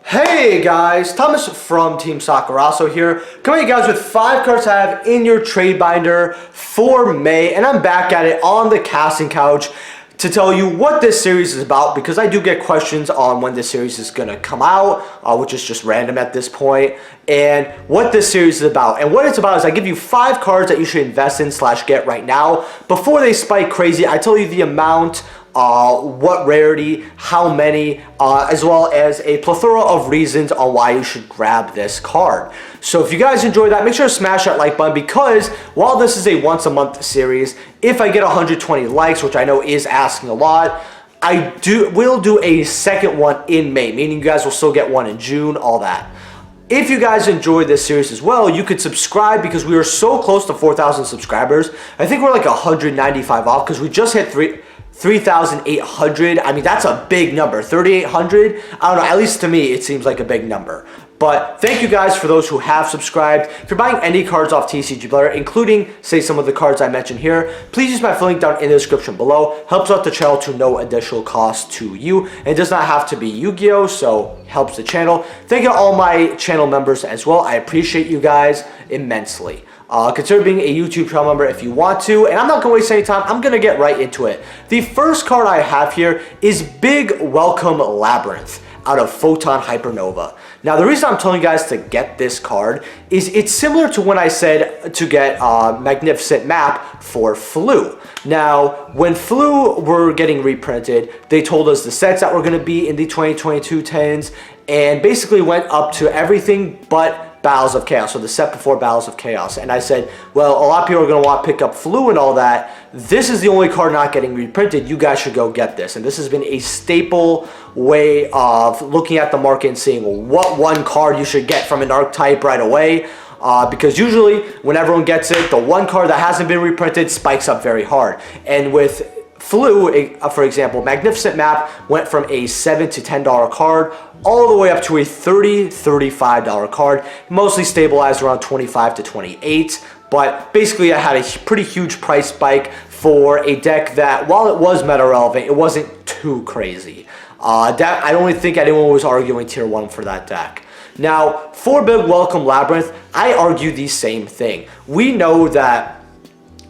Hey guys, Thomas from Team Sakurasou here, coming to you guys with 5 cards I have in your trade binder for May, and I'm back at it on the casting couch to tell you what this series is about, because I do get questions on when this series is going to come out, which is just random at this point, and what this series is about. And what it's about is I give you 5 cards that you should invest in / get right now before they spike crazy. I tell you the amount, what rarity, how many, as well as a plethora of reasons on why you should grab this card. So if you guys enjoy that, make sure to smash that like button, because while this is a once a month series, if I get 120 likes, which I know is asking a lot, I will do a second one in May, meaning you guys will still get one in June, all that. If you guys enjoyed this series as well, you could subscribe, because we are so close to 4,000 subscribers. I think we're like 195 off, because we just hit 3,800. I mean, that's a big number. 3,800, I don't know, at least to me it seems like a big number. But thank you guys for those who have subscribed. If you're buying any cards off TCG Player, including, say, some of the cards I mentioned here, please use my link down in the description below. Helps out the channel to no additional cost to you. And it does not have to be Yu-Gi-Oh, so helps the channel. Thank you to all my channel members as well. I appreciate you guys immensely. Consider being a YouTube channel member if you want to, and I'm not going to waste any time. I'm going to get right into it. The first card I have here is Big Welcome Labrynth out of Photon Hypernova. Now, the reason I'm telling you guys to get this card is it's similar to when I said to get Magnificent Map for Flu. Now, when Flu were getting reprinted, they told us the sets that were going to be in the 2022 10s, and basically went up to everything but Battles of Chaos, so the set before Battles of Chaos. And I said, well, a lot of people are going to want to pick up Flu and all that. This is the only card not getting reprinted. You guys should go get this. And this has been a staple way of looking at the market and seeing what one card you should get from an archetype right away. Because usually when everyone gets it, the one card that hasn't been reprinted spikes up very hard. And with Flu, for example, Magnificent Map went from a $7 to $10 card all the way up to a $30, $35 card, mostly stabilized around 25 to 28. But basically, I had a pretty huge price spike for a deck that, while it was meta relevant, it wasn't too crazy. I don't think anyone was arguing tier 1 for that deck. Now, for Big Welcome Labrynth, I argue the same thing. We know that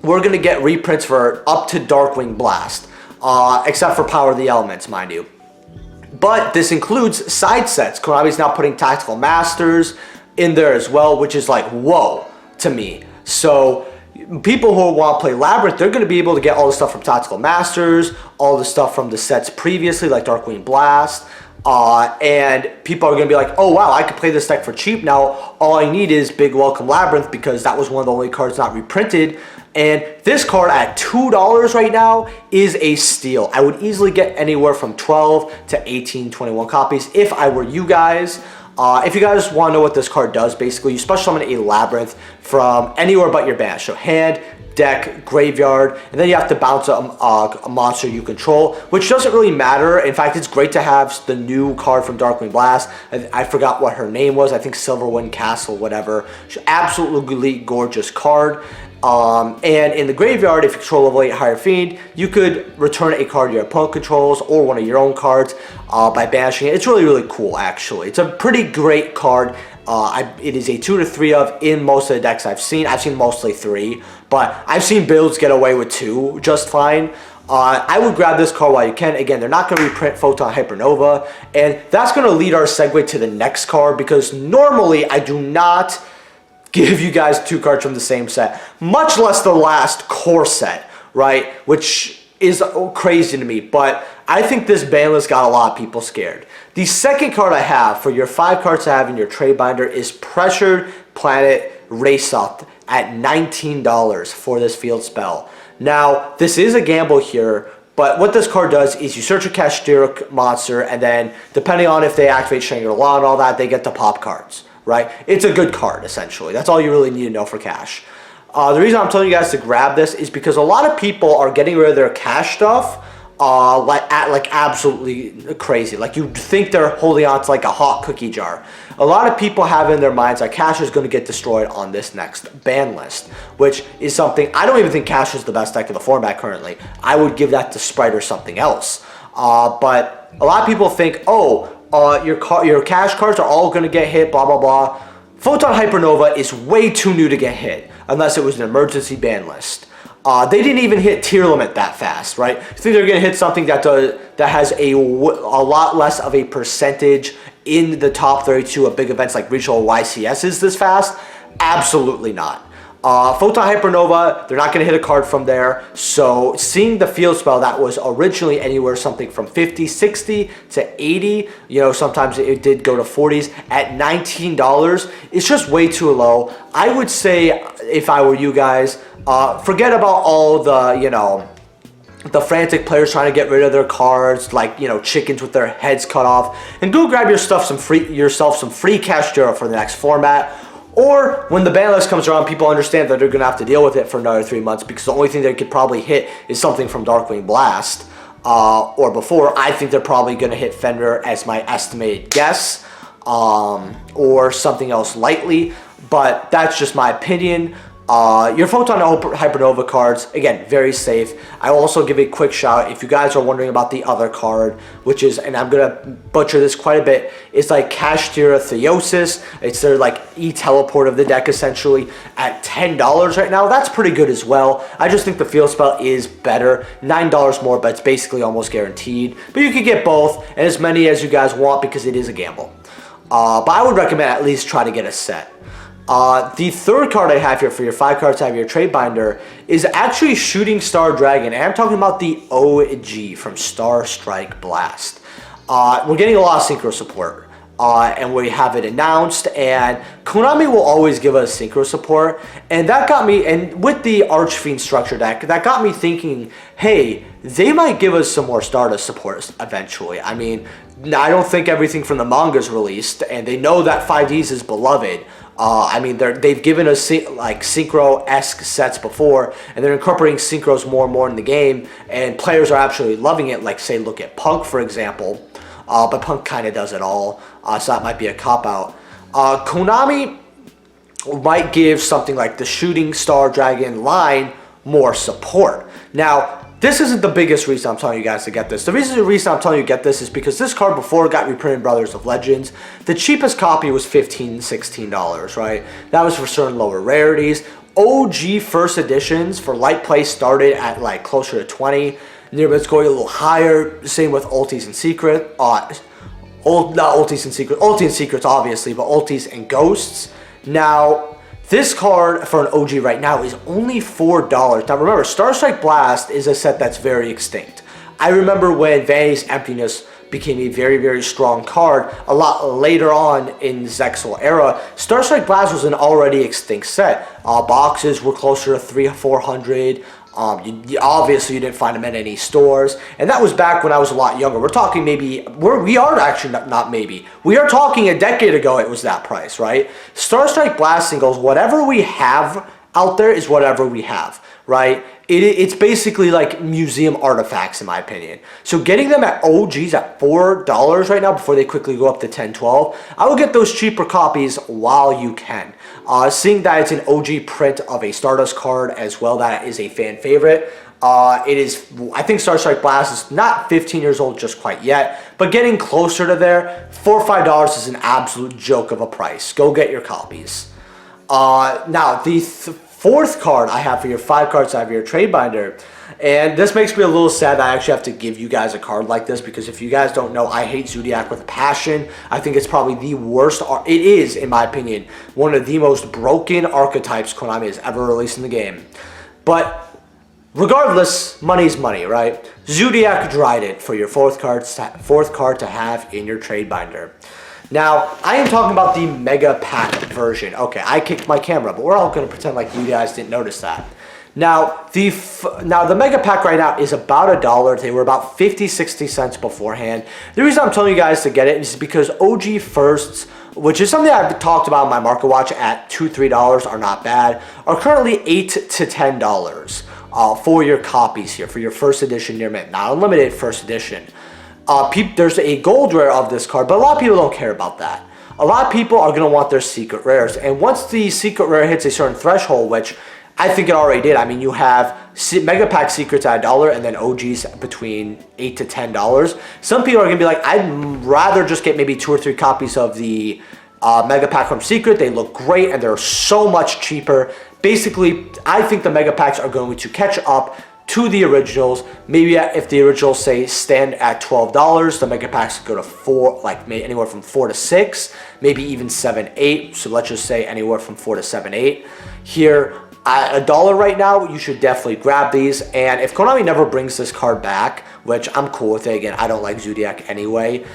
we're going to get reprints for up to Darkwing Blast, except for Power of the Elements, mind you. But this includes side sets. Konami's now putting Tactical Masters in there as well, which is like, whoa, to me. So people who want to play Labyrinth, they're going to be able to get all the stuff from Tactical Masters, all the stuff from the sets previously, like Darkwing Blast. And people are going to be like, oh wow, I could play this deck for cheap now. All I need is Big Welcome Labrynth, because that was one of the only cards not reprinted. And this card at $2 right now is a steal. I would easily get anywhere from 12 to 18, 21 copies if I were you guys. If you guys want to know what this card does, basically you special summon a Labyrinth from anywhere but your band. So hand, deck, graveyard, and then you have to bounce a monster you control, which doesn't really matter. In fact, it's great to have the new card from Darkwing Blast. I forgot what her name was. I think Silverwind Castle, whatever. Absolutely gorgeous card. And in the graveyard, if you control level 8 higher fiend, you could return a card your opponent controls or one of your own cards by banishing it. It's really, really cool, actually. It's a pretty great card. It is a 2 to 3 of in most of the decks I've seen. I've seen mostly 3, but I've seen builds get away with 2 just fine. I would grab this card while you can. Again, they're not going to reprint Photon Hypernova, and that's going to lead our segue to the next card, because normally I do not give you guys 2 cards from the same set, much less the last core set, right? Which is crazy to me, but I think this ban list got a lot of people scared. The second card I have for your 5 cards to have in your trade binder is Pressured Planet Wraitsoth at $19 for this field spell. Now, this is a gamble here, but what this card does is you search a Kashtira monster, and then depending on if they activate Shangri-La and all that, they get to pop cards. Right? It's a good card, essentially. That's all you really need to know for cash. The reason I'm telling you guys to grab this is because a lot of people are getting rid of their cash stuff like absolutely crazy. Like, you think they're holding on to like a hot cookie jar. A lot of people have in their minds that cash is going to get destroyed on this next ban list, which is something, I don't even think cash is the best deck in the format currently. I would give that to Sprite or something else. But a lot of people think, oh, your cash cards are all going to get hit, blah, blah, blah. Photon Hypernova is way too new to get hit, unless it was an emergency ban list. They didn't even hit tier limit that fast, right? You think they're going to hit something that has a lot less of a percentage in the top 32 of big events like regional YCSs this fast? Absolutely not. Photon Hypernova, they're not going to hit a card from there. So seeing the field spell that was originally anywhere something from 50, 60 to 80, you know, sometimes it did go to 40s at $19, it's just way too low. I would say, if I were you guys, forget about all the, you know, the frantic players trying to get rid of their cards, like, you know, chickens with their heads cut off, and go grab yourself some free cash Jura for the next format. Or when the ban list comes around, people understand that they're going to have to deal with it for another 3 months, because the only thing they could probably hit is something from Darkwing Blast or before. I think they're probably going to hit Fenrir as my estimated guess, or something else lightly, but that's just my opinion. Your Photon Hypernova cards, again, very safe. I will also give a quick shout, if you guys are wondering about the other card, which is, and I'm going to butcher this quite a bit, it's like Kashtira Theosis. It's their like e-teleport of the deck, essentially, at $10 right now. That's pretty good as well. I just think the field spell is better. $9 more, but it's basically almost guaranteed. But you can get both, and as many as you guys want, because it is a gamble. But I would recommend at least try to get a set. The third card I have here for your 5 cards out of your trade binder is actually Shooting Star Dragon, and I'm talking about the OG from Star Strike Blast. We're getting a lot of synchro support, and we have it announced, and Konami will always give us synchro support, and that got me, and with the Archfiend structure deck, that got me thinking, hey, they might give us some more Stardust support eventually. I mean, I don't think everything from the manga is released, and they know that 5Ds is beloved. I mean, they've given us like synchro-esque sets before, and they're incorporating synchros more and more in the game, and players are absolutely loving it. Like, say, look at Punk, for example, but Punk kind of does it all, so that might be a cop-out. Konami might give something like the Shooting Star Dragon line more support. Now, this isn't the biggest reason I'm telling you guys to get this. The reason I'm telling you to get this is because this card before it got reprinted in Brothers of Legends, the cheapest copy was $15, $16, right? That was for certain lower rarities. OG first editions for light play started at like closer to 20. It's going a little higher. Same with Ultis and Secret. Not Ultis and Secret. Ulti and Secrets, obviously, but Ultis and Ghosts. Now, this card for an OG right now is only $4. Now remember, Star Strike Blast is a set that's very extinct. I remember when Vanity's Emptiness became a very, very strong card a lot later on in Zexal era. Star Strike Blast was an already extinct set. Boxes were closer to 300-400. Obviously, you didn't find them at any stores, and that was back when I was a lot younger. We're talking maybe, we are actually not maybe. We are talking a decade ago it was that price, right? Star Strike Blast singles, whatever we have out there is whatever we have, right? It's basically like museum artifacts, in my opinion. So getting them at OGs at $4 right now before they quickly go up to $10, $12, I will get those cheaper copies while you can. Seeing that it's an OG print of a Stardust card as well, that is a fan favorite. It is, I think Star Strike Blast is not 15 years old just quite yet, but getting closer to there, $4 or $5 is an absolute joke of a price. Go get your copies. Now, the fourth card I have for your 5 cards out of your trade binder, and this makes me a little sad that I actually have to give you guys a card like this, because if you guys don't know, I hate Zoodiac with a passion. I think it's probably the worst, it is, in my opinion, one of the most broken archetypes Konami has ever released in the game. But regardless, money's money, right? Zoodiac Trident for your fourth card to have in your trade binder. Now, I am talking about the Mega Pack version. Okay, I kicked my camera, but we're all going to pretend like you guys didn't notice that. Now, the Mega Pack right now is about $1. They were about 50-60 cents beforehand. The reason I'm telling you guys to get it is because OG firsts, which is something I've talked about in my market watch at $2-3 are not bad, are currently $8 to $10 for your copies here, for your first edition near mint, not unlimited first edition. There's a gold rare of this card, but a lot of people don't care about that. A lot of people are going to want their secret rares, and once the secret rare hits a certain threshold, which I think it already did. I mean, you have Mega Pack Secrets at $1 and then OGs between $8 to $10. Some people are going to be like, I'd rather just get maybe 2 or 3 copies of the Mega Pack from Secret. They look great and they're so much cheaper. Basically, I think the Mega Packs are going to catch up to the originals. Maybe if the originals say stand at $12, the Mega Packs go to 4, like anywhere from 4 to 6, maybe even 7, 8. So let's just say anywhere from 4 to 7, 8. Here, at $1 right now, you should definitely grab these. And if Konami never brings this card back, which I'm cool with it, again, I don't like Zoodiac anyway.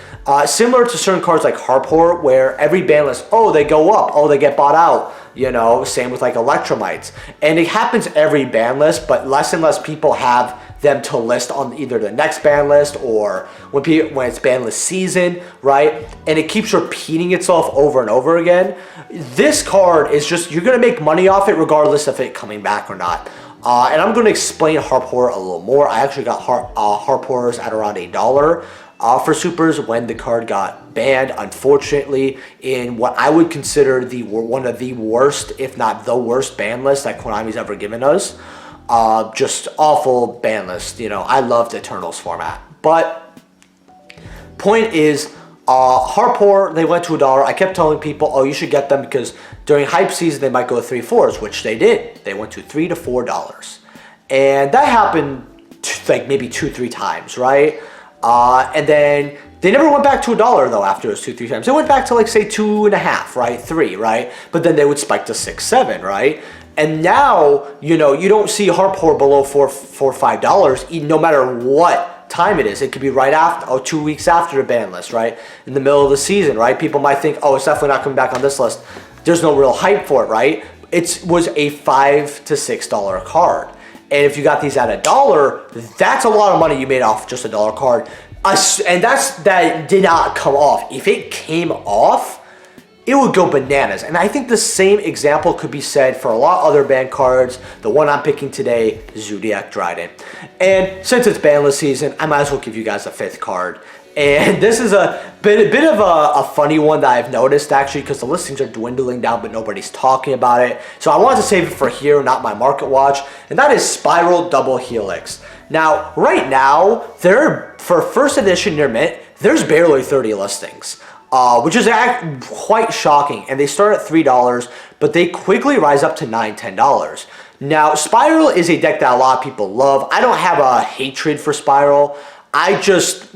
Similar to certain cards like Harpor, where every ban list, oh, they go up, oh, they get bought out. You know, same with like Electromites. And it happens every ban list, but less and less people have them to list on either the next ban list or when it's ban list season, right? And it keeps repeating itself over and over again. This card is just, you're going to make money off it regardless of it coming back or not. And I'm going to explain Harpor a little more. I actually got Harpors at around $1 for supers when the card got banned, unfortunately, in what I would consider one of the worst, if not the worst ban list that Konami's ever given us. Just awful ban list. You know, I loved Eternals format. But point is, Harpor, they went to $1. I kept telling people, oh, you should get them because during hype season they might go 3/4s, which they did. They went to $3 to $4, and that happened like maybe 2-3 times, right? And then they never went back to $1 though after those 2-3 times. They went back to like say 2.5, right, 3, right? But then they would spike to 6, 7, right? And now, you know, you don't see Harpor below $4, $5, no matter what time it is. It could be right after, or 2 weeks after the ban list, right? In the middle of the season, right? People might think, oh, it's definitely not coming back on this list. There's no real hype for it, right? It was a $5 to $6 card. And if you got these at $1, that's a lot of money you made off just $1 card. And that did not come off. If it came off, it would go bananas. And I think the same example could be said for a lot of other ban cards. The one I'm picking today, Zoodiac Trident. And since it's banless season, I might as well give you guys a 5th card. And this is a bit of a funny one that I've noticed actually, because the listings are dwindling down but nobody's talking about it. So I wanted to save it for here, not my market watch. And that is Spyral Double Helix. Now, right now, for first edition near mint, there's barely 30 listings. Which is quite shocking. And they start at $3, but they quickly rise up to $9, $10. Now, Spyral is a deck that a lot of people love. I don't have a hatred for Spyral. I just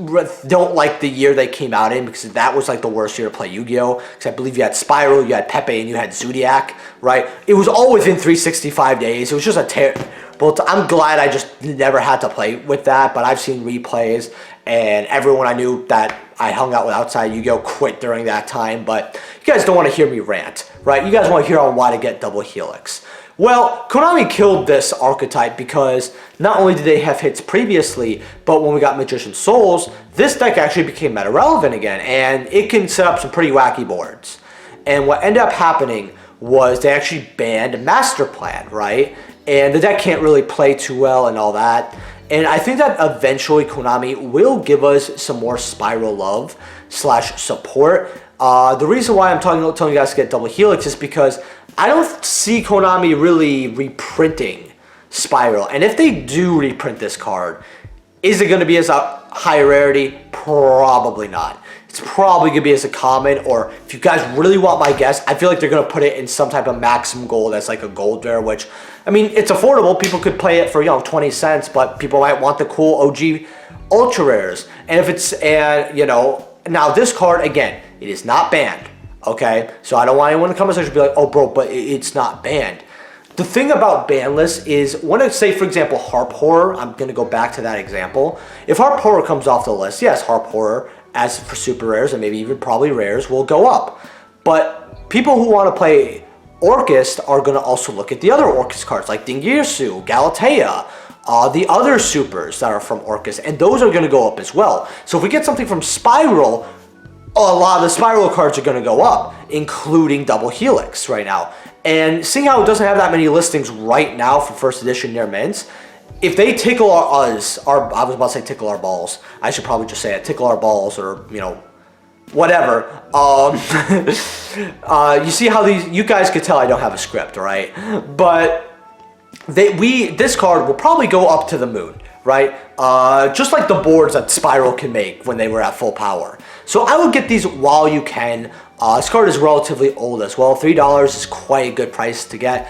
don't like the year they came out in because that was like the worst year to play Yu-Gi-Oh! Because I believe you had Spyral, you had Pepe, and you had Zoodiac, right? It was all within 365 days. It was just a terrible. I'm glad I just never had to play with that, but I've seen replays, and everyone I knew that I hung out with outside Yu-Gi-Oh! Quit during that time. But you guys don't want to hear me rant, right? You guys want to hear on why to get Double Helix. Well, Konami killed this archetype because not only did they have hits previously, but when we got Magician Souls, this deck actually became meta relevant again, and it can set up some pretty wacky boards. And what ended up happening was they actually banned Master Plan, right? And the deck can't really play too well and all that. And I think that eventually Konami will give us some more Spyral love / support. The reason why I'm telling you guys to get Double Helix is because I don't see Konami really reprinting Spyral. And if they do reprint this card, is it going to be as a high rarity? Probably not. It's probably going to be as a common, or if you guys really want my guess, I feel like they're going to put it in some type of maximum gold that's like a gold rare, which, I mean, it's affordable. People could play it for, 20 cents, but people might want the cool OG ultra rares. And if it's, now this card, again, it is not banned, okay? So I don't want anyone to come and be like, oh, bro, but it's not banned. The thing about ban lists is, when I say, for example, Harp Horror, I'm going to go back to that example. If Harp Horror comes off the list, yes, Harp Horror, as for super rares and maybe even probably rares, will go up. But people who want to play Orcust are going to also look at the other Orcust cards, like Dingirsu, Galatea, the other supers that are from Orcust, and those are going to go up as well. So if we get something from Spyral, a lot of the Spyral cards are going to go up, including Double Helix right now. And seeing how it doesn't have that many listings right now for first edition near mints, if they tickle I was about to say tickle our balls. I should probably just say it, tickle our balls, or, whatever. You see how you guys could tell I don't have a script, right? But this card will probably go up to the moon, right? Just like the boards that Spyral can make when they were at full power. So I would get these while you can. This card is relatively old as well. $3 is quite a good price to get.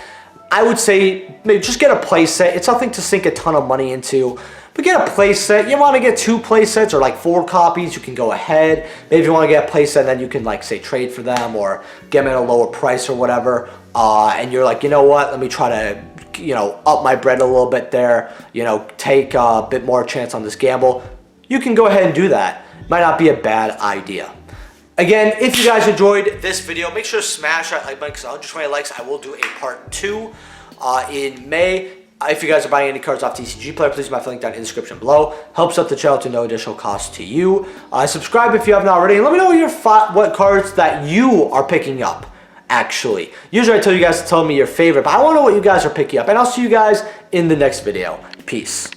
I would say maybe just get a playset. It's nothing to sink a ton of money into, but get a playset. You want to get 2 playsets or like 4 copies, you can go ahead. Maybe if you want to get a playset, then you can like say trade for them or get them at a lower price or whatever. And you're like, you know what? Let me try to, you know, up my bread a little bit there. You know, take a bit more chance on this gamble. You can go ahead and do that. Might not be a bad idea. Again, if you guys enjoyed this video, make sure to smash that like button, because 120 likes, I will do a part 2 in May. If you guys are buying any cards off TCG Player, please use my link down in the description below. Helps out the channel to no additional cost to you. Subscribe if you have not already, and let me know what cards that you are picking up, actually. Usually I tell you guys to tell me your favorite, but I want to know what you guys are picking up, and I'll see you guys in the next video. Peace.